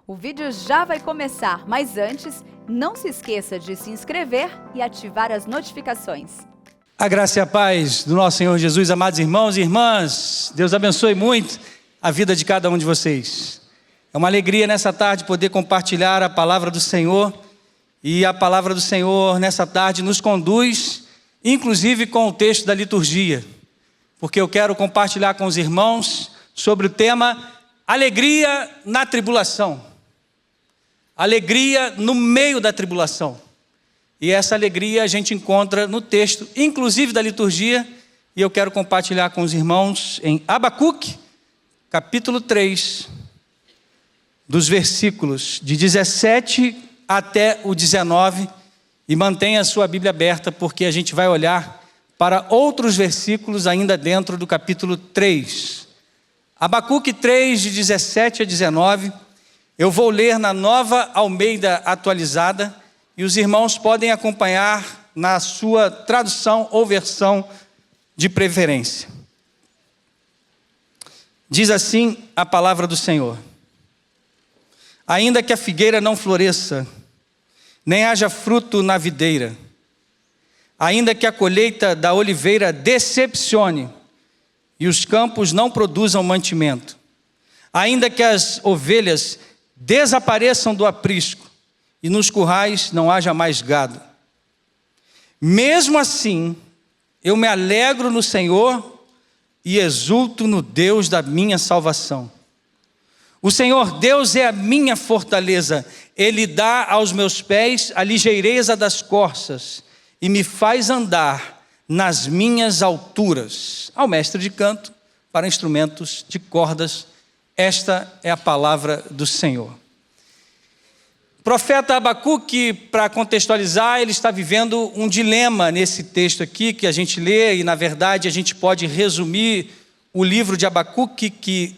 O vídeo já vai começar, mas antes, não se esqueça de se inscrever e ativar as notificações. A graça e a paz do nosso Senhor Jesus, amados irmãos e irmãs, Deus abençoe muito a vida de cada um de vocês. É uma alegria nessa tarde poder compartilhar a palavra do Senhor, e a palavra do Senhor nessa tarde nos conduz, inclusive com o texto da liturgia, porque eu quero compartilhar com os irmãos sobre o tema alegria na tribulação. Alegria no meio da tribulação. E essa alegria a gente encontra no texto, inclusive da liturgia, e eu quero compartilhar com os irmãos em Abacuque, capítulo 3, dos versículos de 17 até o 19, e mantenha a sua Bíblia aberta, porque a gente vai olhar para outros versículos ainda dentro do capítulo 3. Abacuque 3, de 17 a 19, eu vou ler na Nova Almeida Atualizada, e os irmãos podem acompanhar na sua tradução ou versão de preferência. Diz assim a palavra do Senhor: ainda que a figueira não floresça, nem haja fruto na videira, ainda que a colheita da oliveira decepcione, e os campos não produzam mantimento, ainda que as ovelhas desapareçam do aprisco, e nos currais não haja mais gado, mesmo assim, eu me alegro no Senhor e exulto no Deus da minha salvação. O Senhor Deus é a minha fortaleza, Ele dá aos meus pés a ligeireza das corças, e me faz andar nas minhas alturas. Ao mestre de canto, para instrumentos de cordas, esta é a palavra do Senhor. O profeta Abacuque, para contextualizar, ele está vivendo um dilema nesse texto aqui que a gente lê, e na verdade a gente pode resumir o livro de Abacuque, que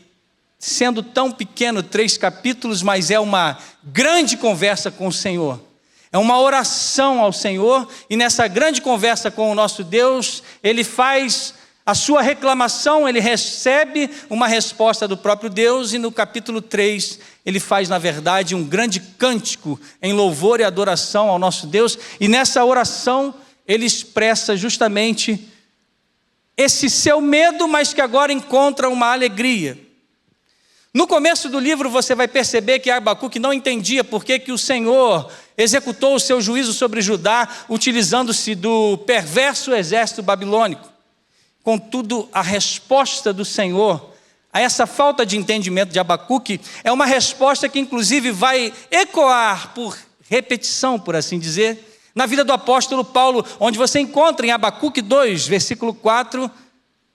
sendo tão pequeno, 3 capítulos, mas é uma grande conversa com o Senhor. É uma oração ao Senhor, e nessa grande conversa com o nosso Deus, ele faz a sua reclamação, ele recebe uma resposta do próprio Deus, e no capítulo 3, ele faz, na verdade, um grande cântico em louvor e adoração ao nosso Deus, e nessa oração, ele expressa justamente esse seu medo, mas que agora encontra uma alegria. No começo do livro você vai perceber que Abacuque não entendia por que o Senhor executou o seu juízo sobre Judá, utilizando-se do perverso exército babilônico. Contudo, a resposta do Senhor a essa falta de entendimento de Abacuque é uma resposta que inclusive vai ecoar por repetição, por assim dizer, na vida do apóstolo Paulo, onde você encontra em Abacuque 2, versículo 4,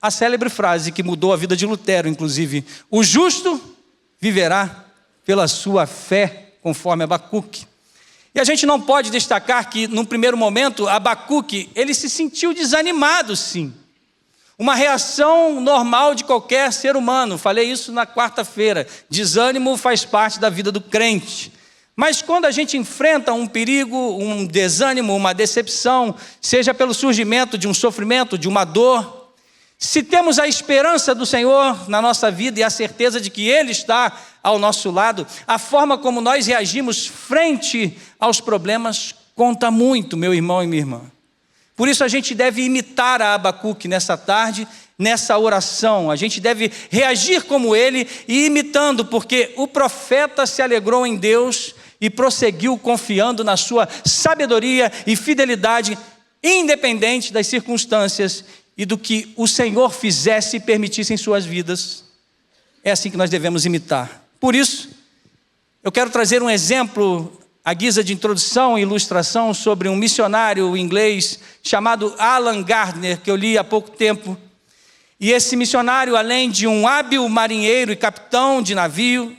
a célebre frase que mudou a vida de Lutero, inclusive: o justo viverá pela sua fé, conforme Abacuque. E a gente não pode destacar que, num primeiro momento, Abacuque, ele se sentiu desanimado, sim. Uma reação normal de qualquer ser humano. Falei isso na quarta-feira. Desânimo faz parte da vida do crente. Mas quando a gente enfrenta um perigo, um desânimo, uma decepção, seja pelo surgimento de um sofrimento, de uma dor, se temos a esperança do Senhor na nossa vida e a certeza de que Ele está ao nosso lado, a forma como nós reagimos frente aos problemas conta muito, meu irmão e minha irmã. Por isso a gente deve imitar a Abacuque nessa tarde, nessa oração. A gente deve reagir como ele e imitando, porque o profeta se alegrou em Deus e prosseguiu confiando na sua sabedoria e fidelidade, independente das circunstâncias e do que o Senhor fizesse e permitisse em suas vidas. É assim que nós devemos imitar. Por isso, eu quero trazer um exemplo à guisa de introdução e ilustração sobre um missionário inglês chamado Alan Gardner, que eu li há pouco tempo. E esse missionário, além de um hábil marinheiro e capitão de navio,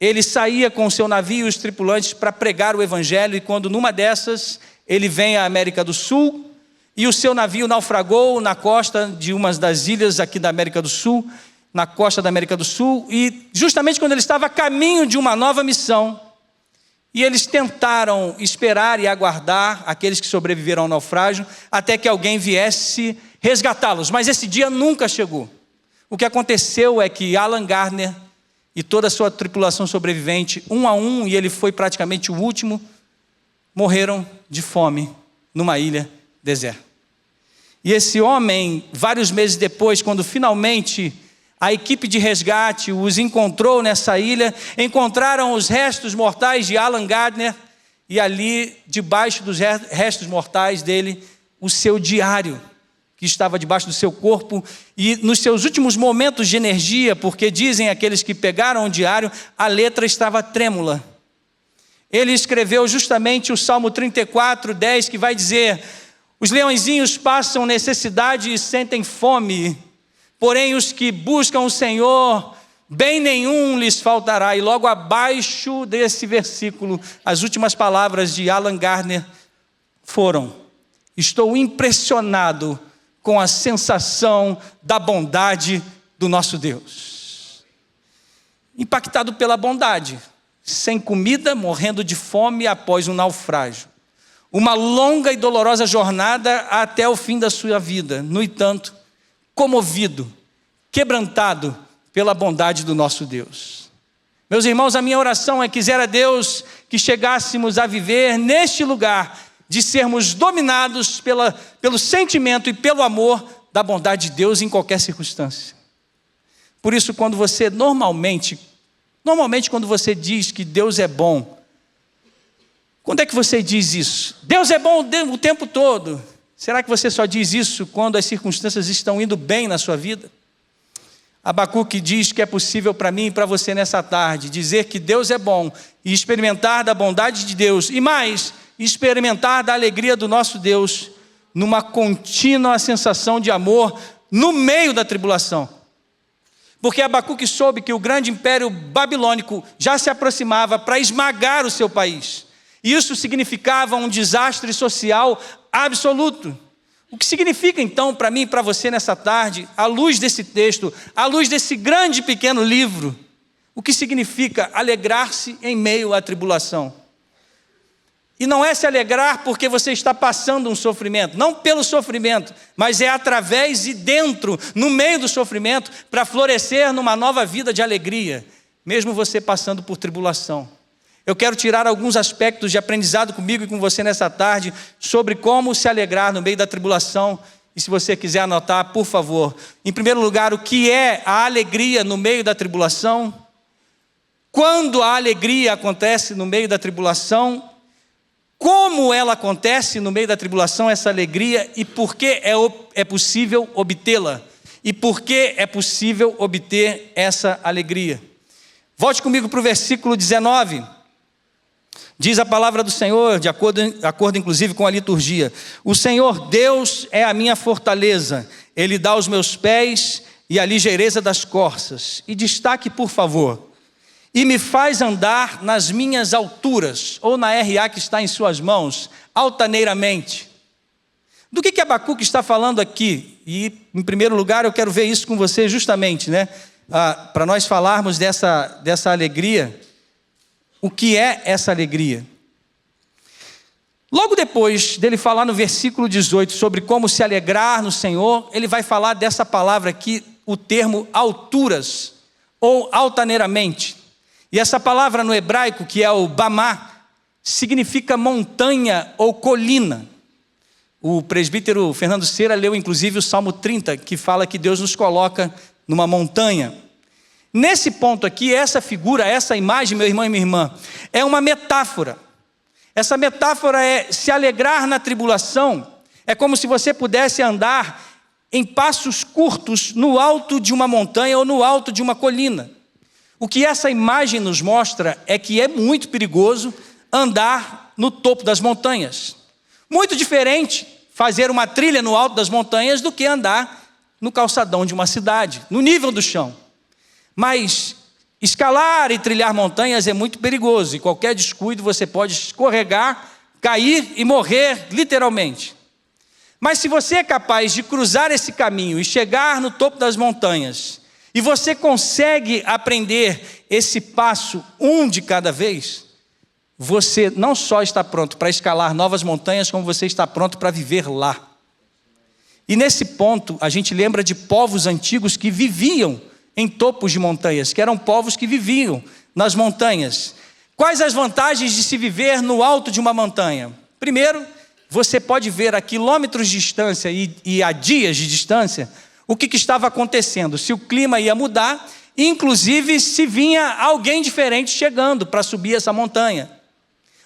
ele saía com o seu navio e os tripulantes para pregar o evangelho, e quando numa dessas ele vem à América do Sul, e o seu navio naufragou na costa de uma das ilhas aqui da América do Sul, na costa da América do Sul, e justamente quando ele estava a caminho de uma nova missão, e eles tentaram esperar e aguardar aqueles que sobreviveram ao naufrágio, até que alguém viesse resgatá-los, mas esse dia nunca chegou. O que aconteceu é que Alan Gardner e toda a sua tripulação sobrevivente, um a um, e ele foi praticamente o último, morreram de fome numa ilha deserta. E esse homem, vários meses depois, quando finalmente a equipe de resgate os encontrou nessa ilha, encontraram os restos mortais de Alan Gardner, e ali, debaixo dos restos mortais dele, o seu diário, que estava debaixo do seu corpo, e nos seus últimos momentos de energia, porque dizem aqueles que pegaram o diário, a letra estava trêmula. Ele escreveu justamente o Salmo 34, 10, que vai dizer: os leõezinhos passam necessidade e sentem fome, porém os que buscam o Senhor, bem nenhum lhes faltará. E logo abaixo desse versículo, as últimas palavras de Alan Gardner foram: estou impressionado com a sensação da bondade do nosso Deus. Impactado pela bondade, sem comida, morrendo de fome após um naufrágio. Uma longa e dolorosa jornada até o fim da sua vida. No entanto, comovido, quebrantado pela bondade do nosso Deus. Meus irmãos, a minha oração é que quisera Deus que chegássemos a viver neste lugar, de sermos dominados pelo sentimento e pelo amor da bondade de Deus em qualquer circunstância. Por isso, quando você normalmente quando você diz que Deus é bom, quando é que você diz isso? Deus é bom o tempo todo. Será que você só diz isso quando as circunstâncias estão indo bem na sua vida? Abacuque diz que é possível para mim e para você nessa tarde dizer que Deus é bom e experimentar da bondade de Deus, e mais, experimentar da alegria do nosso Deus numa contínua sensação de amor no meio da tribulação. Porque Abacuque soube que o grande império babilônico já se aproximava para esmagar o seu país. E isso significava um desastre social absoluto. O que significa então para mim e para você nessa tarde, à luz desse texto, à luz desse grande e pequeno livro, o que significa alegrar-se em meio à tribulação? E não é se alegrar porque você está passando um sofrimento, não pelo sofrimento, mas é através e dentro, no meio do sofrimento, para florescer numa nova vida de alegria, mesmo você passando por tribulação. Eu quero tirar alguns aspectos de aprendizado comigo e com você nessa tarde, sobre como se alegrar no meio da tribulação. E se você quiser anotar, por favor. Em primeiro lugar, o que é a alegria no meio da tribulação? Quando a alegria acontece no meio da tribulação? Como ela acontece no meio da tribulação, essa alegria, e por que é possível obtê-la? E por que é possível obter essa alegria? Volte comigo para o versículo 19. Diz a palavra do Senhor, de acordo inclusive com a liturgia: o Senhor Deus é a minha fortaleza, Ele dá aos meus pés e a ligeireza das corças. E destaque, por favor: e me faz andar nas minhas alturas, ou na RA que está em suas mãos, altaneiramente. Do que Abacuque está falando aqui? E, em primeiro lugar, eu quero ver isso com você justamente, para nós falarmos dessa alegria. O que é essa alegria? Logo depois dele falar no versículo 18 sobre como se alegrar no Senhor, ele vai falar dessa palavra aqui, o termo alturas, ou altaneiramente. E essa palavra no hebraico, que é o bamá, significa montanha ou colina. O presbítero Fernando Cera leu inclusive o Salmo 30, que fala que Deus nos coloca numa montanha. Nesse ponto aqui, essa figura, essa imagem, meu irmão e minha irmã, é uma metáfora. Essa metáfora é se alegrar na tribulação. É como se você pudesse andar em passos curtos no alto de uma montanha ou no alto de uma colina. O que essa imagem nos mostra é que é muito perigoso andar no topo das montanhas. Muito diferente fazer uma trilha no alto das montanhas do que andar no calçadão de uma cidade, no nível do chão. Mas escalar e trilhar montanhas é muito perigoso, e qualquer descuido você pode escorregar, cair e morrer literalmente. Mas se você é capaz de cruzar esse caminho e chegar no topo das montanhas, e você consegue aprender esse passo um de cada vez, você não só está pronto para escalar novas montanhas, como você está pronto para viver lá. E nesse ponto, a gente lembra de povos antigos que viviam em topos de montanhas, que eram povos que viviam nas montanhas. Quais as vantagens de se viver no alto de uma montanha? Primeiro, você pode ver a quilômetros de distância e a dias de distância o que estava acontecendo, se o clima ia mudar, inclusive se vinha alguém diferente chegando para subir essa montanha.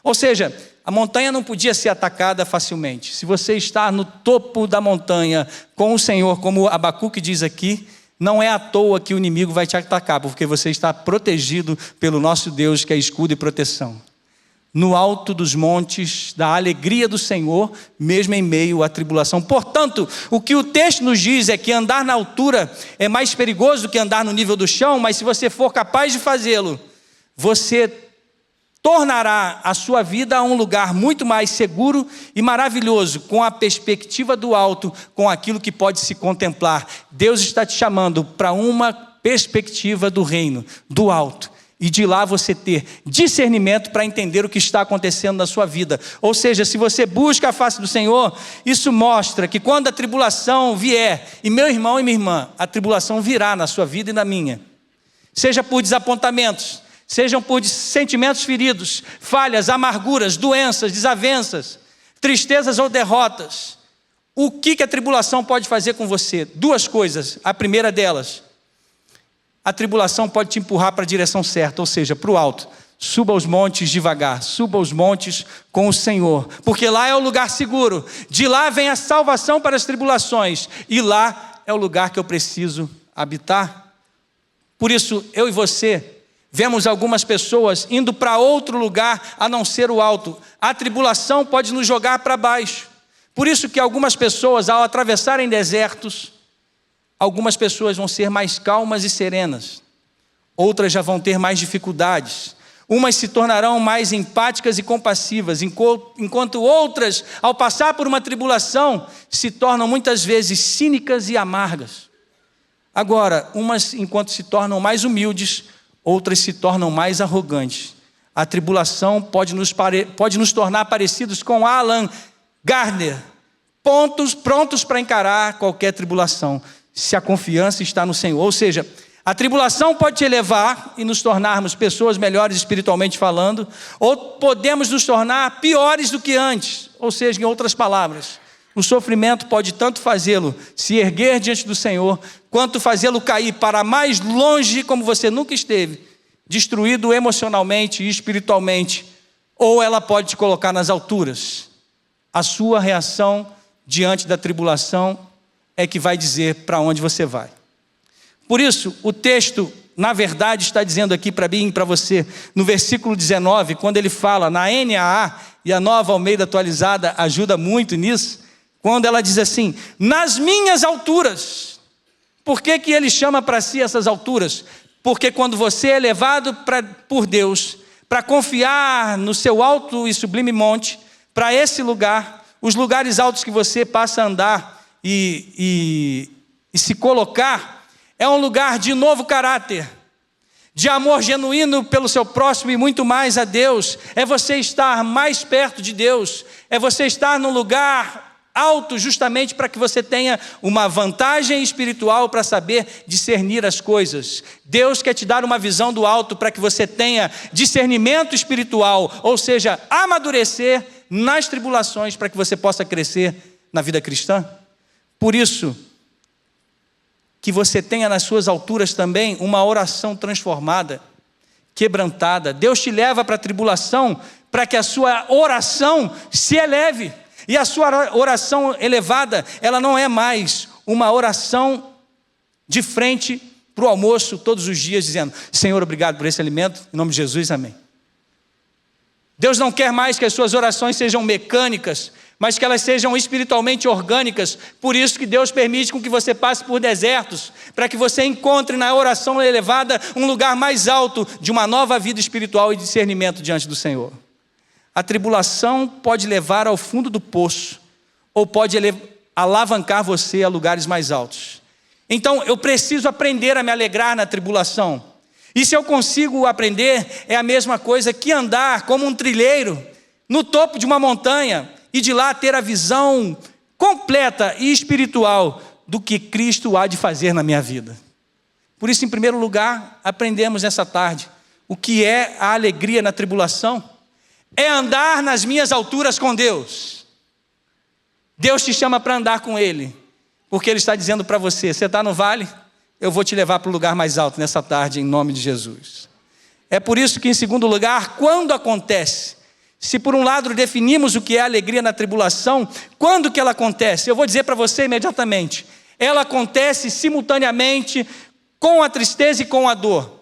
Ou seja, a montanha não podia ser atacada facilmente. Se você está no topo da montanha com o Senhor, como Abacuque diz aqui, não é à toa que o inimigo vai te atacar, porque você está protegido pelo nosso Deus, que é escudo e proteção. No alto dos montes, da alegria do Senhor, mesmo em meio à tribulação. Portanto, o que o texto nos diz é que andar na altura é mais perigoso do que andar no nível do chão, mas se você for capaz de fazê-lo, você tornará a sua vida um lugar muito mais seguro e maravilhoso, com a perspectiva do alto, com aquilo que pode se contemplar. Deus está te chamando para uma perspectiva do reino, do alto. E de lá você ter discernimento para entender o que está acontecendo na sua vida. Ou seja, se você busca a face do Senhor, isso mostra que quando a tribulação vier, e meu irmão e minha irmã, a tribulação virá na sua vida e na minha. Seja por desapontamentos, sejam por sentimentos feridos, falhas, amarguras, doenças, desavenças, tristezas ou derrotas. O que a tribulação pode fazer com você? Duas coisas. A primeira delas, a tribulação pode te empurrar para a direção certa, ou seja, para o alto. Suba os montes devagar, suba os montes com o Senhor, porque lá é o lugar seguro. De lá vem a salvação para as tribulações, e lá é o lugar que eu preciso habitar. Por isso, eu e você vemos algumas pessoas indo para outro lugar a não ser o alto. A tribulação pode nos jogar para baixo. Por isso que algumas pessoas, ao atravessarem desertos, algumas pessoas vão ser mais calmas e serenas. Outras já vão ter mais dificuldades. Umas se tornarão mais empáticas e compassivas, enquanto outras, ao passar por uma tribulação, se tornam muitas vezes cínicas e amargas. Agora, umas, enquanto se tornam mais humildes, outras se tornam mais arrogantes. A tribulação pode nos tornar parecidos com Alan Gardner, prontos para encarar qualquer tribulação, se a confiança está no Senhor. Ou seja, a tribulação pode te elevar e nos tornarmos pessoas melhores espiritualmente falando, ou podemos nos tornar piores do que antes. Ou seja, em outras palavras, o sofrimento pode tanto fazê-lo se erguer diante do Senhor, quanto fazê-lo cair para mais longe como você nunca esteve, destruído emocionalmente e espiritualmente, ou ela pode te colocar nas alturas. A sua reação diante da tribulação é que vai dizer para onde você vai. Por isso, o texto, na verdade, está dizendo aqui para mim e para você, no versículo 19, quando ele fala na NAA, e a Nova Almeida Atualizada ajuda muito nisso, quando ela diz assim, nas minhas alturas. Por que ele chama para si essas alturas? Porque quando você é levado por Deus, para confiar no seu alto e sublime monte, para esse lugar, os lugares altos que você passa a andar, e se colocar, é um lugar de novo caráter, de amor genuíno pelo seu próximo e muito mais a Deus. É você estar mais perto de Deus, é você estar num lugar alto justamente para que você tenha uma vantagem espiritual para saber discernir as coisas. Deus quer te dar uma visão do alto para que você tenha discernimento espiritual, ou seja, amadurecer nas tribulações para que você possa crescer na vida cristã. Por isso, que você tenha nas suas alturas também uma oração transformada, quebrantada. Deus te leva para a tribulação para que a sua oração se eleve. E a sua oração elevada, ela não é mais uma oração de frente para o almoço todos os dias, dizendo, Senhor, obrigado por esse alimento, em nome de Jesus, amém. Deus não quer mais que as suas orações sejam mecânicas, mas que elas sejam espiritualmente orgânicas. Por isso que Deus permite com que você passe por desertos, para que você encontre na oração elevada um lugar mais alto de uma nova vida espiritual e discernimento diante do Senhor. A tribulação pode levar ao fundo do poço, ou pode alavancar você a lugares mais altos. Então eu preciso aprender a me alegrar na tribulação. E se eu consigo aprender, é a mesma coisa que andar como um trilheiro no topo de uma montanha, e de lá ter a visão completa e espiritual do que Cristo há de fazer na minha vida. Por isso, em primeiro lugar, aprendemos nessa tarde o que é a alegria na tribulação. É andar nas minhas alturas com Deus. Deus te chama para andar com Ele, porque Ele está dizendo para você: você está no vale? Eu vou te levar para o lugar mais alto nessa tarde, em nome de Jesus. É por isso que, em segundo lugar, quando acontece, se por um lado definimos o que é alegria na tribulação, quando que ela acontece? Eu vou dizer para você imediatamente: ela acontece simultaneamente com a tristeza e com a dor.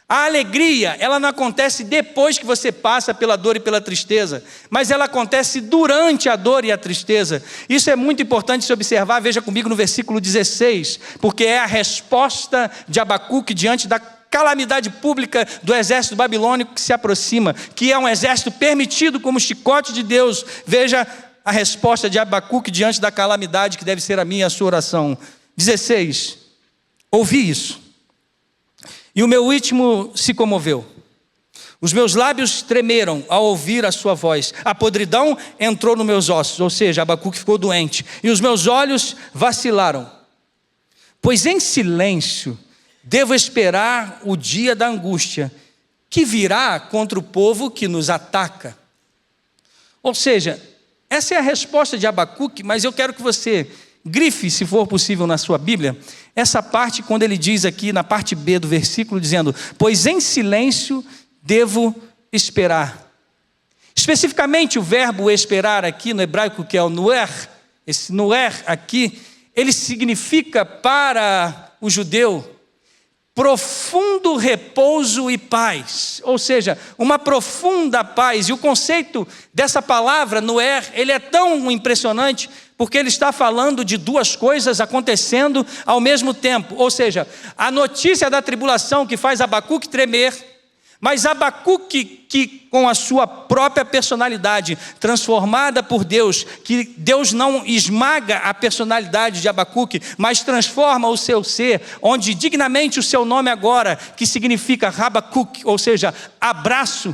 A alegria, ela não acontece depois que você passa pela dor e pela tristeza, mas ela acontece durante a dor e a tristeza. Isso é muito importante se observar. Veja comigo no versículo 16, porque é a resposta de Abacuque diante da calamidade pública do exército babilônico que se aproxima, que é um exército permitido como chicote de Deus. Veja a resposta de Abacuque diante da calamidade que deve ser a minha e a sua oração. 16, ouvi isso, e o meu íntimo se comoveu. Os meus lábios tremeram ao ouvir a sua voz. A podridão entrou nos meus ossos, ou seja, Abacuque ficou doente. E os meus olhos vacilaram. Pois em silêncio devo esperar o dia da angústia, que virá contra o povo que nos ataca. Ou seja, essa é a resposta de Abacuque, mas eu quero que você grife, se for possível na sua Bíblia, essa parte quando ele diz aqui na parte B do versículo, dizendo: pois em silêncio devo esperar. Especificamente o verbo esperar aqui no hebraico, que é o nuer, esse nuer aqui, ele significa para o judeu profundo repouso e paz, ou seja, uma profunda paz. E o conceito dessa palavra, nuer, ele é tão impressionante, porque ele está falando de duas coisas acontecendo ao mesmo tempo, ou seja, a notícia da tribulação que faz Abacuque tremer, mas Abacuque, que com a sua própria personalidade, transformada por Deus, que Deus não esmaga a personalidade de Abacuque, mas transforma o seu ser, onde dignamente o seu nome agora, que significa Rabacuque, ou seja, abraço,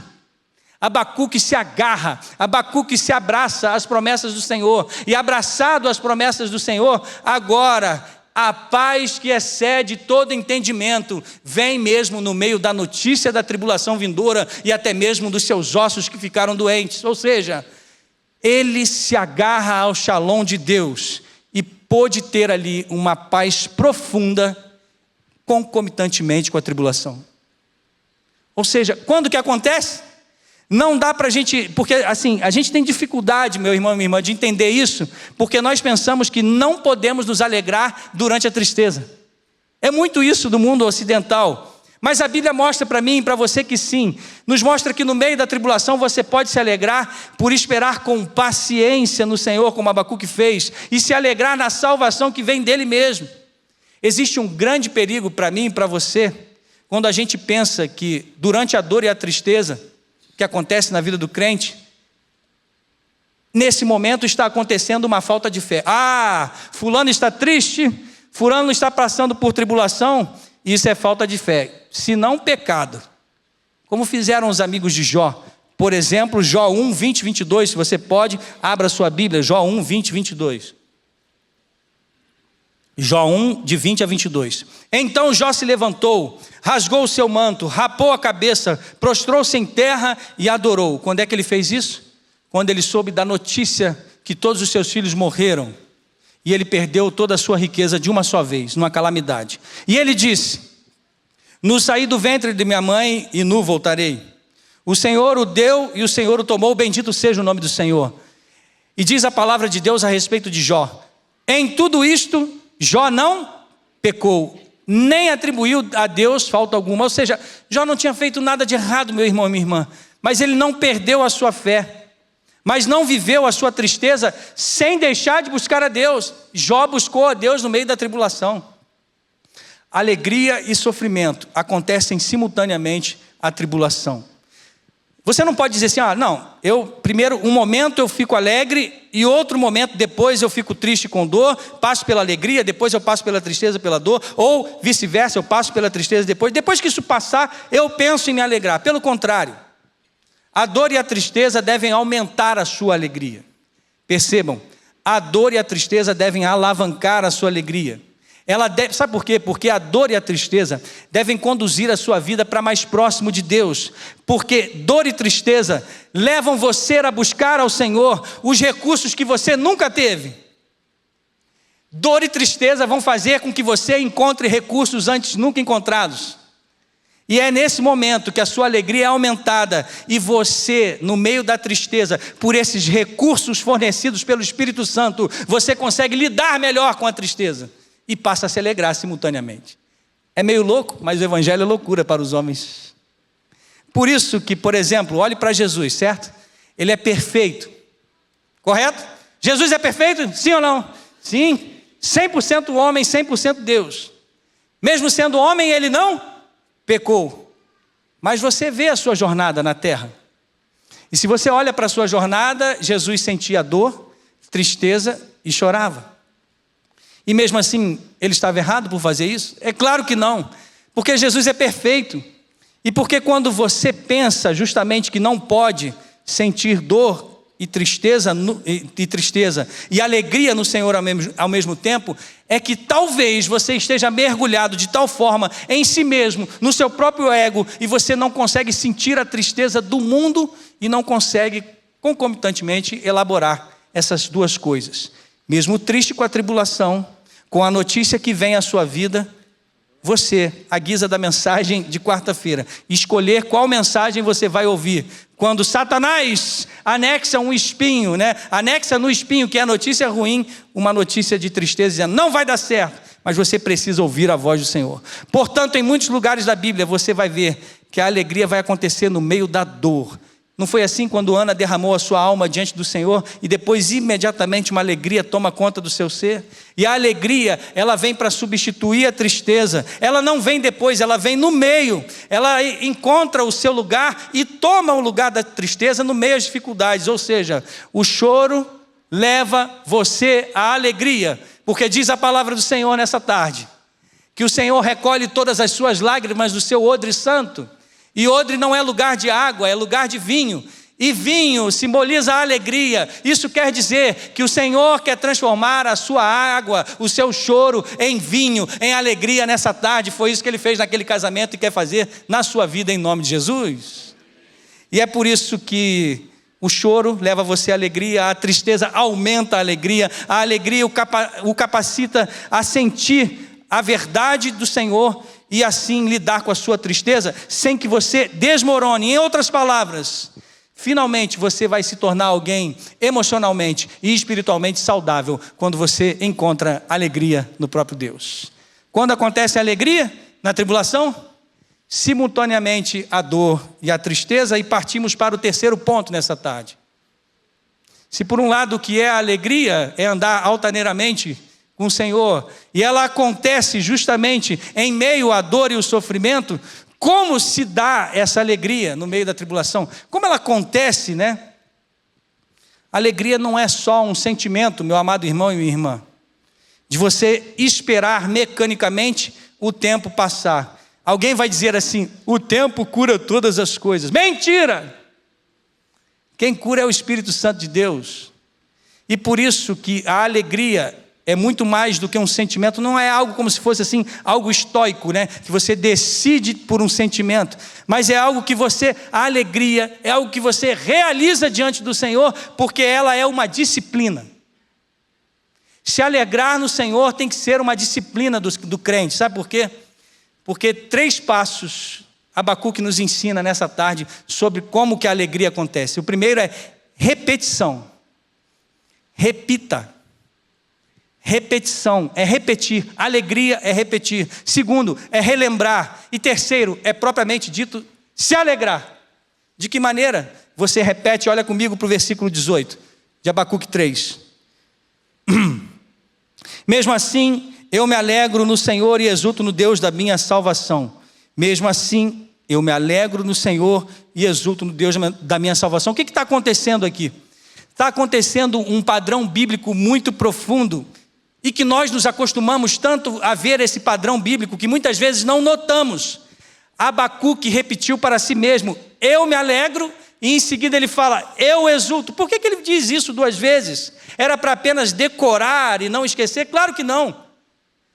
Abacuque se agarra, Abacuque se abraça às promessas do Senhor, e abraçado às promessas do Senhor, agora a paz que excede todo entendimento vem mesmo no meio da notícia da tribulação vindoura e até mesmo dos seus ossos que ficaram doentes. Ou seja, ele se agarra ao shalom de Deus e pôde ter ali uma paz profunda concomitantemente com a tribulação. Ou seja, quando que acontece? Não dá para a gente, porque assim, a gente tem dificuldade, meu irmão e minha irmã, de entender isso, porque nós pensamos que não podemos nos alegrar durante a tristeza. É muito isso do mundo ocidental. Mas a Bíblia mostra para mim e para você que sim, nos mostra que no meio da tribulação você pode se alegrar por esperar com paciência no Senhor, como Abacuque fez, e se alegrar na salvação que vem dele mesmo. Existe um grande perigo para mim e para você, quando a gente pensa que durante a dor e a tristeza que acontece na vida do crente, nesse momento está acontecendo uma falta de fé. Fulano está triste, fulano está passando por tribulação, isso é falta de fé, se não pecado. Como fizeram os amigos de Jó, por exemplo, Jó 1, 20, 22, se você pode, abra sua Bíblia, Jó 1, 20, 22. Jó 1, de 20 a 22. Então Jó se levantou, rasgou o seu manto, rapou a cabeça, prostrou-se em terra e adorou. Quando é que ele fez isso? Quando ele soube da notícia que todos os seus filhos morreram. E ele perdeu toda a sua riqueza de uma só vez, numa calamidade. E ele disse: nu saí do ventre de minha mãe e nu voltarei. O Senhor o deu e o Senhor o tomou, bendito seja o nome do Senhor. E diz a palavra de Deus a respeito de Jó: em tudo isto, Jó não pecou, nem atribuiu a Deus falta alguma. Ou seja, Jó não tinha feito nada de errado, meu irmão e minha irmã, mas ele não perdeu a sua fé, mas não viveu a sua tristeza sem deixar de buscar a Deus. Jó buscou a Deus no meio da tribulação. Alegria e sofrimento acontecem simultaneamente à tribulação. Você não pode dizer assim: primeiro um momento eu fico alegre e outro momento depois eu fico triste com dor, passo pela alegria, depois eu passo pela tristeza, pela dor, ou vice-versa, eu passo pela tristeza depois que isso passar, eu penso em me alegrar. Pelo contrário, a dor e a tristeza devem aumentar a sua alegria. Percebam, a dor e a tristeza devem alavancar a sua alegria. Sabe por quê? Porque a dor e a tristeza devem conduzir a sua vida para mais próximo de Deus. Porque dor e tristeza levam você a buscar ao Senhor os recursos que você nunca teve. Dor e tristeza vão fazer com que você encontre recursos antes nunca encontrados. E é nesse momento que a sua alegria é aumentada e você, no meio da tristeza, por esses recursos fornecidos pelo Espírito Santo, você consegue lidar melhor com a tristeza e passa a se alegrar simultaneamente. É meio louco, mas o Evangelho é loucura para os homens. Por isso que, por exemplo, olhe para Jesus, certo? Ele é perfeito, correto? Jesus é perfeito? Sim ou não? Sim, 100% homem, 100% Deus. Mesmo sendo homem, ele não pecou. Mas você vê a sua jornada na terra. E se você olha para a sua jornada, Jesus sentia dor, tristeza e chorava. E mesmo assim, ele estava errado por fazer isso? É claro que não, porque Jesus é perfeito. E porque quando você pensa justamente que não pode sentir dor e tristeza e alegria no Senhor ao mesmo tempo, é que talvez você esteja mergulhado de tal forma em si mesmo, no seu próprio ego, e você não consegue sentir a tristeza do mundo e não consegue concomitantemente elaborar essas duas coisas. Mesmo triste com a tribulação, com a notícia que vem à sua vida, você, à guisa da mensagem de quarta-feira, escolher qual mensagem você vai ouvir. Quando Satanás anexa um espinho, anexa no espinho, que é a notícia ruim, uma notícia de tristeza, dizendo, não vai dar certo, mas você precisa ouvir a voz do Senhor. Portanto, em muitos lugares da Bíblia, você vai ver que a alegria vai acontecer no meio da dor. Não foi assim quando Ana derramou a sua alma diante do Senhor e depois imediatamente uma alegria toma conta do seu ser? E a alegria, ela vem para substituir a tristeza. Ela não vem depois, ela vem no meio. Ela encontra o seu lugar e toma o lugar da tristeza no meio das dificuldades. Ou seja, o choro leva você à alegria. Porque diz a palavra do Senhor nessa tarde, que o Senhor recolhe todas as suas lágrimas do seu odre santo. E odre não é lugar de água, é lugar de vinho. E vinho simboliza a alegria. Isso quer dizer que o Senhor quer transformar a sua água, o seu choro em vinho, em alegria nessa tarde. Foi isso que Ele fez naquele casamento e quer fazer na sua vida em nome de Jesus. E é por isso que o choro leva você à alegria, a tristeza aumenta a alegria o capacita a sentir a verdade do Senhor e assim lidar com a sua tristeza sem que você desmorone. Em outras palavras, finalmente você vai se tornar alguém emocionalmente e espiritualmente saudável quando você encontra alegria no próprio Deus. Quando acontece a alegria na tribulação, simultaneamente a dor e a tristeza, e partimos para o terceiro ponto nessa tarde. Se por um lado o que é a alegria é andar altaneiramente com o Senhor, e ela acontece justamente em meio à dor e o sofrimento, como se dá essa alegria no meio da tribulação? Como ela acontece, né? Alegria não é só um sentimento, meu amado irmão e minha irmã, de você esperar mecanicamente o tempo passar. Alguém vai dizer assim, o tempo cura todas as coisas. Mentira! Quem cura é o Espírito Santo de Deus. E por isso que a alegria é muito mais do que um sentimento, não é algo como se fosse assim, algo estoico, que você decide por um sentimento, mas é algo que a alegria é algo que você realiza diante do Senhor, porque ela é uma disciplina. Se alegrar no Senhor tem que ser uma disciplina do crente, sabe por quê? Porque 3 passos Abacuque nos ensina nessa tarde sobre como que a alegria acontece. O primeiro é repetição. Repita. Repetição, é repetir. Alegria é repetir. Segundo, é relembrar. E terceiro, é propriamente dito, se alegrar. De que maneira? Você repete, olha comigo para o versículo 18, de Abacuque 3. Mesmo assim, eu me alegro no Senhor e exulto no Deus da minha salvação. Mesmo assim, eu me alegro no Senhor e exulto no Deus da minha salvação. O que está acontecendo aqui? Está acontecendo um padrão bíblico muito profundo, e que nós nos acostumamos tanto a ver esse padrão bíblico, que muitas vezes não notamos. Abacuque repetiu para si mesmo, eu me alegro, e em seguida ele fala, eu exulto. Por que ele diz isso 2 vezes? Era para apenas decorar e não esquecer? Claro que não.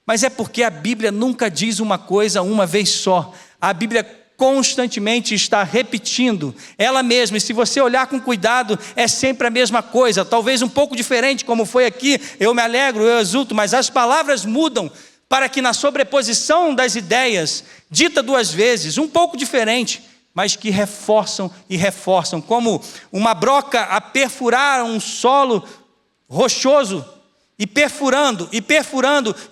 Mas é porque a Bíblia nunca diz uma coisa uma vez só. A Bíblia constantemente está repetindo ela mesma, e se você olhar com cuidado, é sempre a mesma coisa, talvez um pouco diferente, como foi aqui. Eu me alegro, eu exulto, mas as palavras mudam, para que na sobreposição das ideias, dita duas vezes, um pouco diferente, mas que reforçam e reforçam, como uma broca a perfurar um solo rochoso, e perfurando,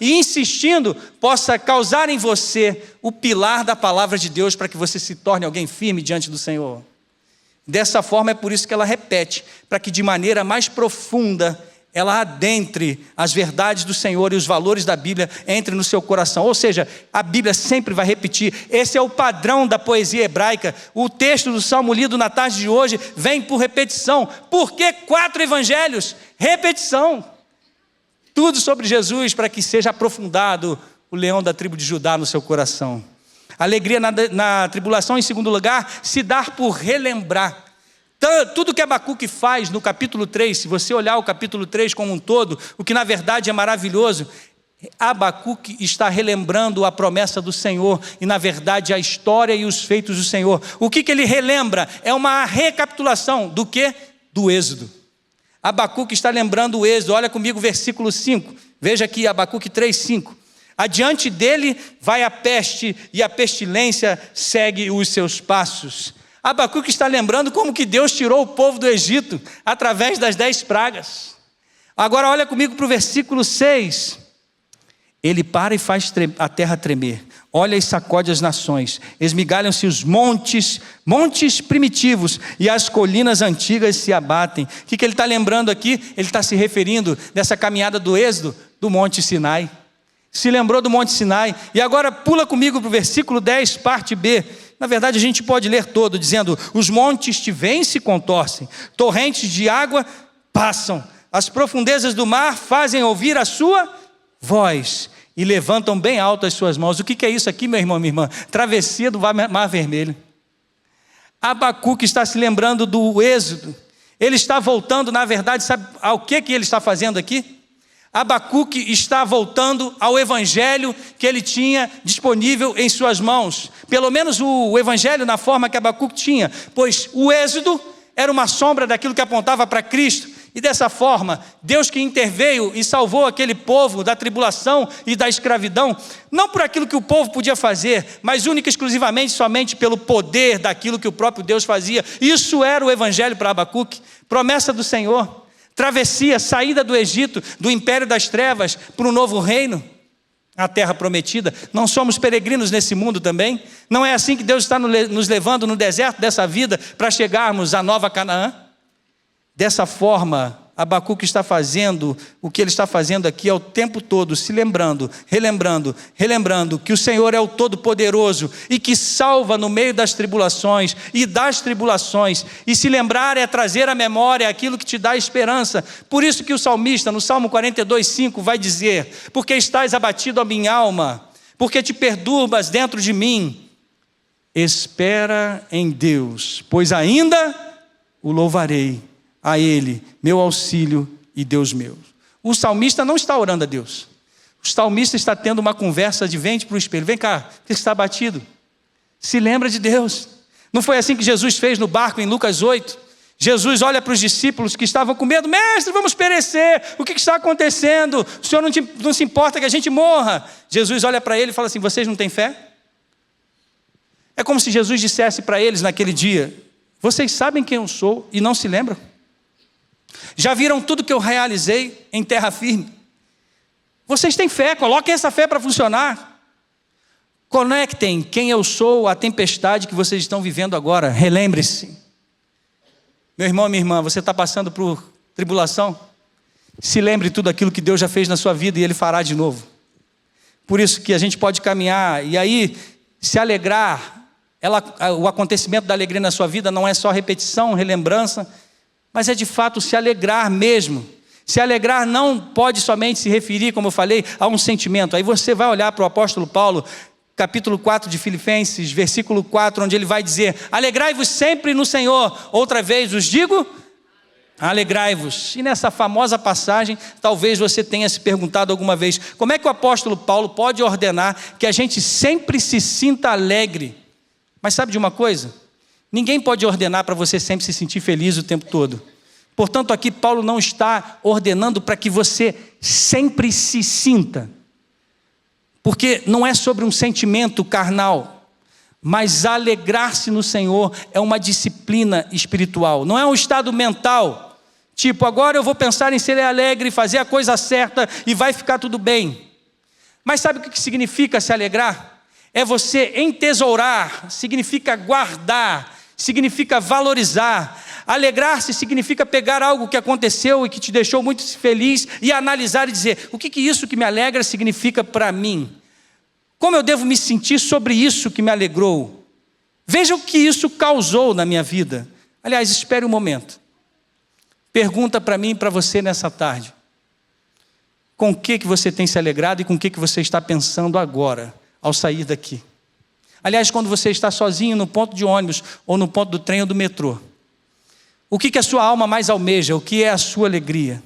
e insistindo, possa causar em você o pilar da palavra de Deus, para que você se torne alguém firme diante do Senhor. Dessa forma, é por isso que ela repete, para que de maneira mais profunda, ela adentre as verdades do Senhor e os valores da Bíblia entre no seu coração. Ou seja, a Bíblia sempre vai repetir. Esse é o padrão da poesia hebraica. O texto do Salmo lido na tarde de hoje vem por repetição. Por que 4 evangelhos? Repetição. Tudo sobre Jesus, para que seja aprofundado o leão da tribo de Judá no seu coração. Alegria na tribulação, em segundo lugar, se dar por relembrar. Tudo que Abacuque faz no capítulo 3, se você olhar o capítulo 3 como um todo, o que na verdade é maravilhoso, Abacuque está relembrando a promessa do Senhor e na verdade a história e os feitos do Senhor. O que ele relembra? É uma recapitulação do quê? Do Êxodo. Abacuque está lembrando o Êxodo. Olha comigo o versículo 5, veja aqui Abacuque 3:5. Adiante dele vai a peste e a pestilência segue os seus passos. Abacuque está lembrando como que Deus tirou o povo do Egito através das 10 pragas. Agora olha comigo para o versículo 6. Ele para e faz a terra tremer, olha e sacode as nações, esmigalham-se os montes primitivos, e as colinas antigas se abatem. O que ele está lembrando aqui? Ele está se referindo dessa caminhada do Êxodo, do Monte Sinai. Se lembrou do Monte Sinai. E agora pula comigo para o versículo 10, parte B. Na verdade a gente pode ler todo, dizendo: os montes te veem e se contorcem, torrentes de água passam, as profundezas do mar fazem ouvir a sua voz, e levantam bem alto as suas mãos. O que é isso aqui, meu irmão, minha irmã? Travessia do Mar Vermelho. Abacuque está se lembrando do Êxodo. Ele está voltando, na verdade, sabe ao que ele está fazendo aqui? Abacuque está voltando ao evangelho que ele tinha disponível em suas mãos. Pelo menos o evangelho na forma que Abacuque tinha, pois o Êxodo era uma sombra daquilo que apontava para Cristo. E dessa forma, Deus que interveio e salvou aquele povo da tribulação e da escravidão, não por aquilo que o povo podia fazer, mas única e exclusivamente somente pelo poder daquilo que o próprio Deus fazia. Isso era o evangelho para Abacuque, promessa do Senhor, travessia, saída do Egito, do império das trevas para um novo reino, a terra prometida. Não somos peregrinos nesse mundo também? Não é assim que Deus está nos levando no deserto dessa vida para chegarmos à nova Canaã? Dessa forma, Abacuque está fazendo o que ele está fazendo aqui ao tempo todo, se lembrando, relembrando que o Senhor é o Todo-Poderoso e que salva no meio das tribulações e das tribulações. E se lembrar é trazer à memória aquilo que te dá esperança. Por isso que o salmista, no Salmo 42:5, vai dizer: porque estás abatido a minha alma, porque te perturbas dentro de mim, espera em Deus, pois ainda o louvarei. A Ele, meu auxílio e Deus meu. O salmista não está orando a Deus. O salmista está tendo uma conversa de vem para o espelho. Vem cá, você está abatido? Se lembra de Deus. Não foi assim que Jesus fez no barco em Lucas 8? Jesus olha para os discípulos que estavam com medo. Mestre, vamos perecer. O que está acontecendo? O Senhor não se importa que a gente morra. Jesus olha para ele e fala assim: vocês não têm fé? É como se Jesus dissesse para eles naquele dia: vocês sabem quem eu sou e não se lembram? Já viram tudo que eu realizei em terra firme? Vocês têm fé, coloquem essa fé para funcionar. Conectem quem eu sou à tempestade que vocês estão vivendo agora. Relembre-se. Meu irmão, minha irmã, você está passando por tribulação? Se lembre de tudo aquilo que Deus já fez na sua vida e Ele fará de novo. Por isso que a gente pode caminhar e aí se alegrar. O acontecimento da alegria na sua vida não é só repetição, relembrança, mas é de fato se alegrar mesmo. Se alegrar não pode somente se referir, como eu falei, a um sentimento. Aí você vai olhar para o apóstolo Paulo, capítulo 4 de Filipenses, versículo 4, onde ele vai dizer: alegrai-vos sempre no Senhor. Outra vez vos digo, Alegrai-vos. E nessa famosa passagem, talvez você tenha se perguntado alguma vez, como é que o apóstolo Paulo pode ordenar que a gente sempre se sinta alegre? Mas sabe de uma coisa? Ninguém pode ordenar para você sempre se sentir feliz o tempo todo. Portanto, aqui Paulo não está ordenando para que você sempre se sinta. Porque não é sobre um sentimento carnal, mas alegrar-se no Senhor é uma disciplina espiritual. Não é um estado mental. Tipo, agora eu vou pensar em ser alegre, fazer a coisa certa e vai ficar tudo bem. Mas sabe o que significa se alegrar? É você entesourar, significa guardar, significa valorizar. Alegrar-se significa pegar algo que aconteceu e que te deixou muito feliz e analisar e dizer, o que isso que me alegra significa para mim? Como eu devo me sentir sobre isso que me alegrou? Veja o que isso causou na minha vida. Aliás, espere um momento. Pergunta para mim e para você nessa tarde. Com o que você tem se alegrado e com o que você está pensando agora, ao sair daqui? Aliás, quando você está sozinho no ponto de ônibus, ou no ponto do trem ou do metrô, o que a sua alma mais almeja? O que é a sua alegria?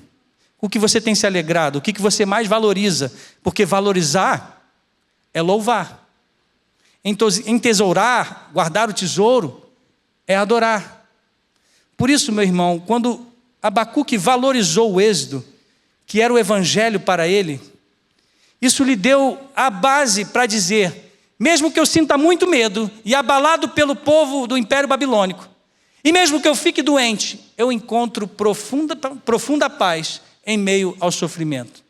O que você tem se alegrado? O que você mais valoriza? Porque valorizar é louvar. Entesourar, guardar o tesouro, é adorar. Por isso, meu irmão, quando Abacuque valorizou o êxodo, que era o evangelho para ele, isso lhe deu a base para dizer, mesmo que eu sinta muito medo e abalado pelo povo do Império Babilônico, e mesmo que eu fique doente, eu encontro profunda paz em meio ao sofrimento.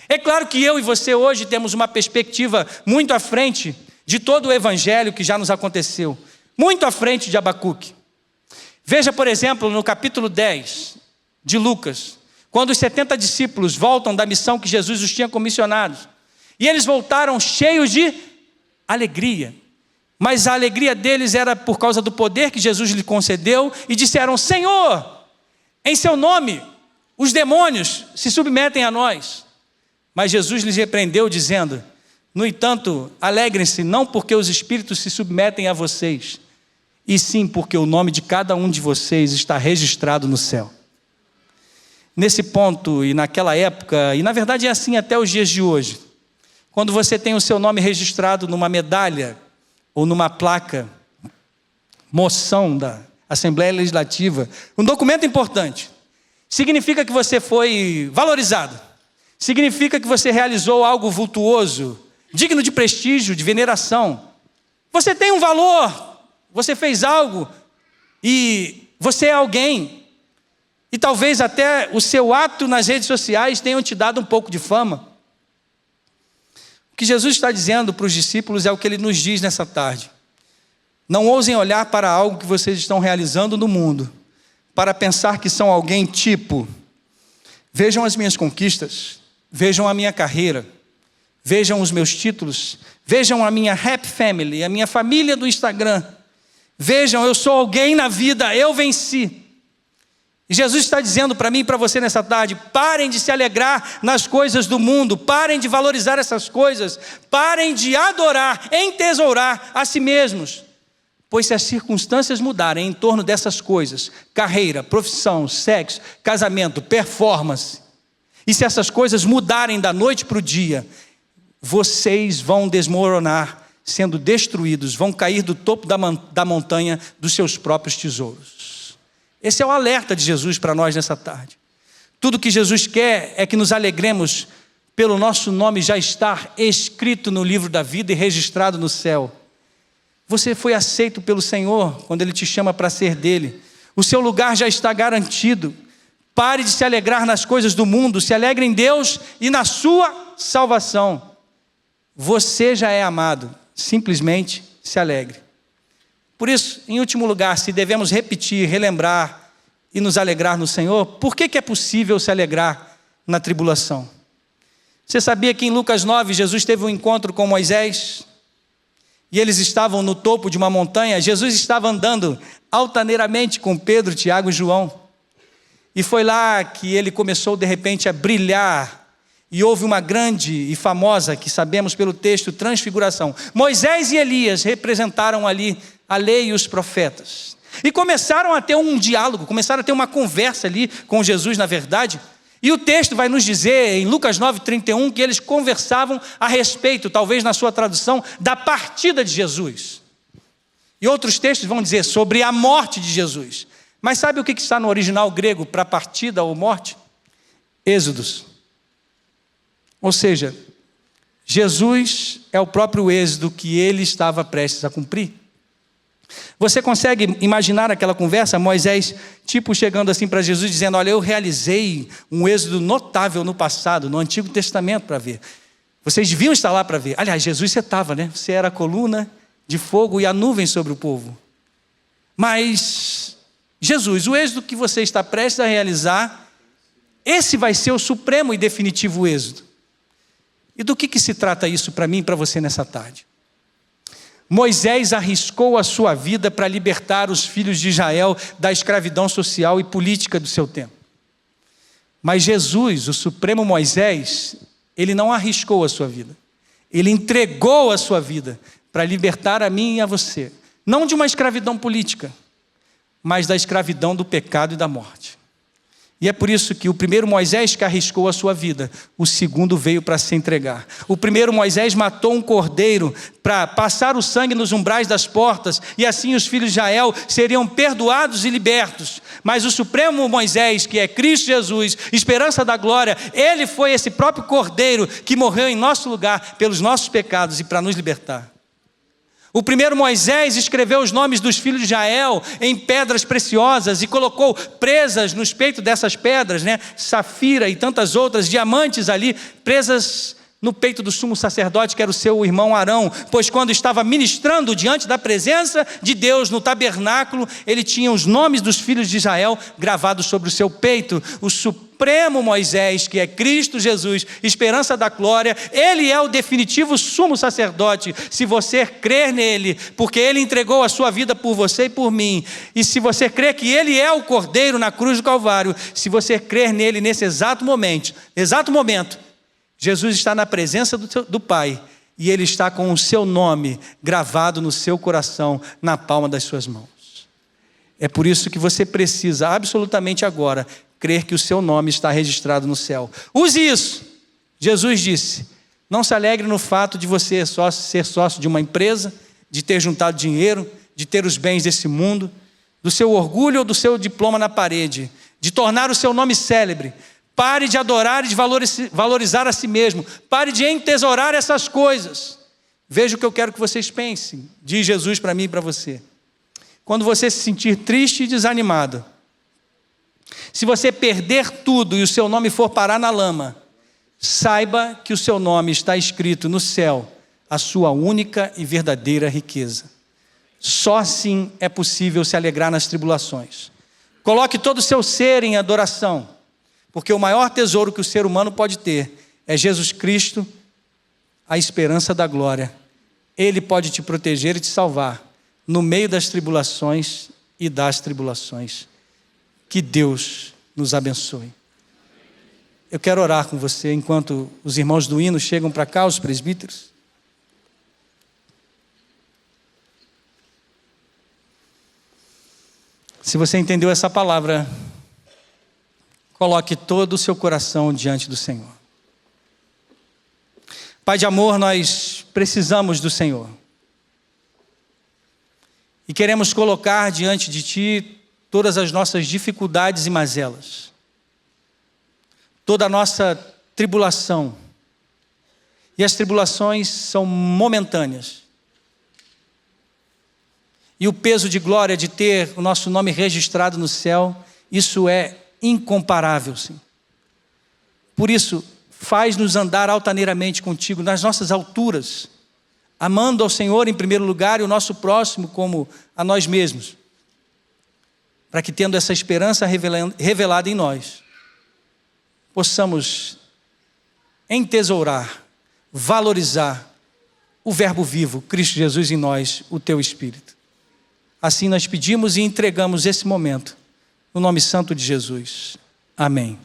É claro que eu e você hoje temos uma perspectiva muito à frente de todo o evangelho que já nos aconteceu, muito à frente de Abacuque. Veja, por exemplo, no capítulo 10 de Lucas, quando os 70 discípulos voltam da missão que Jesus os tinha comissionado, e eles voltaram cheios de alegria, mas a alegria deles era por causa do poder que Jesus lhe concedeu, e disseram, Senhor, em seu nome, os demônios se submetem a nós. Mas Jesus lhes repreendeu dizendo, no entanto, alegrem-se não porque os espíritos se submetem a vocês, e sim porque o nome de cada um de vocês está registrado no céu. Nesse ponto e naquela época, e na verdade é assim até os dias de hoje, quando você tem o seu nome registrado numa medalha ou numa placa, moção da Assembleia Legislativa, um documento importante, significa que você foi valorizado, significa que você realizou algo vultuoso, digno de prestígio, de veneração. Você tem um valor. Você fez algo e você é alguém. E talvez até o seu ato nas redes sociais tenham te dado um pouco de fama. O que Jesus está dizendo para os discípulos é o que ele nos diz nessa tarde. Não ousem olhar para algo que vocês estão realizando no mundo, para pensar que são alguém tipo, vejam as minhas conquistas, vejam a minha carreira, vejam os meus títulos, vejam a minha happy family, a minha família do Instagram. Vejam, eu sou alguém na vida, eu venci. E Jesus está dizendo para mim e para você nessa tarde, parem de se alegrar nas coisas do mundo, parem de valorizar essas coisas, parem de adorar, entesourar a si mesmos. Pois se as circunstâncias mudarem em torno dessas coisas, carreira, profissão, sexo, casamento, performance, e se essas coisas mudarem da noite para o dia, vocês vão desmoronar, sendo destruídos, vão cair do topo da montanha dos seus próprios tesouros. Esse é o alerta de Jesus para nós nessa tarde. Tudo que Jesus quer é que nos alegremos pelo nosso nome já estar escrito no livro da vida e registrado no céu. Você foi aceito pelo Senhor quando Ele te chama para ser dele. O seu lugar já está garantido. Pare de se alegrar nas coisas do mundo, se alegre em Deus e na sua salvação. Você já é amado. Simplesmente se alegre. Por isso, em último lugar, se devemos repetir, relembrar e nos alegrar no Senhor, por que é possível se alegrar na tribulação? Você sabia que em Lucas 9, Jesus teve um encontro com Moisés? E eles estavam no topo de uma montanha, Jesus estava andando altaneiramente com Pedro, Tiago e João. E foi lá que ele começou de repente a brilhar. E houve uma grande e famosa, que sabemos pelo texto, transfiguração. Moisés e Elias representaram ali a lei e os profetas. E começaram a ter um diálogo, começaram a ter uma conversa ali com Jesus, na verdade. E o texto vai nos dizer, em Lucas 9:31, que eles conversavam a respeito, talvez na sua tradução, da partida de Jesus. E outros textos vão dizer sobre a morte de Jesus. Mas sabe o que está no original grego para partida ou morte? Êxodos. Ou seja, Jesus é o próprio êxodo que ele estava prestes a cumprir. Você consegue imaginar aquela conversa? Moisés, chegando assim para Jesus, dizendo: olha, eu realizei um êxodo notável no passado, no Antigo Testamento, para ver. Vocês deviam estar lá para ver. Aliás, Jesus, você estava, né? Você era a coluna de fogo e a nuvem sobre o povo. Mas, Jesus, o êxodo que você está prestes a realizar, esse vai ser o supremo e definitivo êxodo. E do que se trata isso para mim e para você nessa tarde? Moisés arriscou a sua vida para libertar os filhos de Israel da escravidão social e política do seu tempo. Mas Jesus, o supremo Moisés, ele não arriscou a sua vida. Ele entregou a sua vida para libertar a mim e a você. Não de uma escravidão política, mas da escravidão do pecado e da morte. E é por isso que o primeiro Moisés que arriscou a sua vida, o segundo veio para se entregar. O primeiro Moisés matou um cordeiro para passar o sangue nos umbrais das portas, e assim os filhos de Israel seriam perdoados e libertos. Mas o supremo Moisés, que é Cristo Jesus, esperança da glória, ele foi esse próprio cordeiro que morreu em nosso lugar pelos nossos pecados e para nos libertar. O primeiro Moisés escreveu os nomes dos filhos de Israel em pedras preciosas e colocou presas nos peitos dessas pedras, safira e tantas outras, diamantes ali, presas no peito do sumo sacerdote, que era o seu irmão Arão, pois quando estava ministrando diante da presença de Deus no tabernáculo, ele tinha os nomes dos filhos de Israel gravados sobre o seu peito. O supremo Moisés, que é Cristo Jesus, esperança da glória, ele é o definitivo sumo sacerdote, se você crer nele, porque ele entregou a sua vida por você e por mim, e se você crer que ele é o cordeiro na cruz do Calvário, se você crer nele nesse exato momento, Jesus está na presença do Pai, e ele está com o seu nome gravado no seu coração, na palma das suas mãos. É por isso que você precisa absolutamente agora crer que o seu nome está registrado no céu. Use isso. Jesus disse: não se alegre no fato de você ser sócio de uma empresa, de ter juntado dinheiro, de ter os bens desse mundo, do seu orgulho ou do seu diploma na parede, de tornar o seu nome célebre. Pare de adorar e de valorizar a si mesmo. Pare de entesourar essas coisas. Veja o que eu quero que vocês pensem, diz Jesus para mim e para você. Quando você se sentir triste e desanimado, se você perder tudo e o seu nome for parar na lama, saiba que o seu nome está escrito no céu, a sua única e verdadeira riqueza. Só assim é possível se alegrar nas tribulações. Coloque todo o seu ser em adoração, porque o maior tesouro que o ser humano pode ter é Jesus Cristo, a esperança da glória. Ele pode te proteger e te salvar no meio das tribulações e das tribulações. Que Deus nos abençoe. Eu quero orar com você enquanto os irmãos do hino chegam para cá, os presbíteros. Se você entendeu essa palavra, coloque todo o seu coração diante do Senhor. Pai de amor, nós precisamos do Senhor. E queremos colocar diante de Ti todas as nossas dificuldades e mazelas. Toda a nossa tribulação. E as tribulações são momentâneas. E o peso de glória de ter o nosso nome registrado no céu, isso é incomparável, sim. Por isso, faz-nos andar altaneiramente contigo, nas nossas alturas, amando ao Senhor em primeiro lugar e o nosso próximo como a nós mesmos, para que, tendo essa esperança revelada em nós, possamos entesourar, valorizar o verbo vivo, Cristo Jesus em nós, o Teu Espírito. Assim nós pedimos e entregamos esse momento, no nome santo de Jesus. Amém.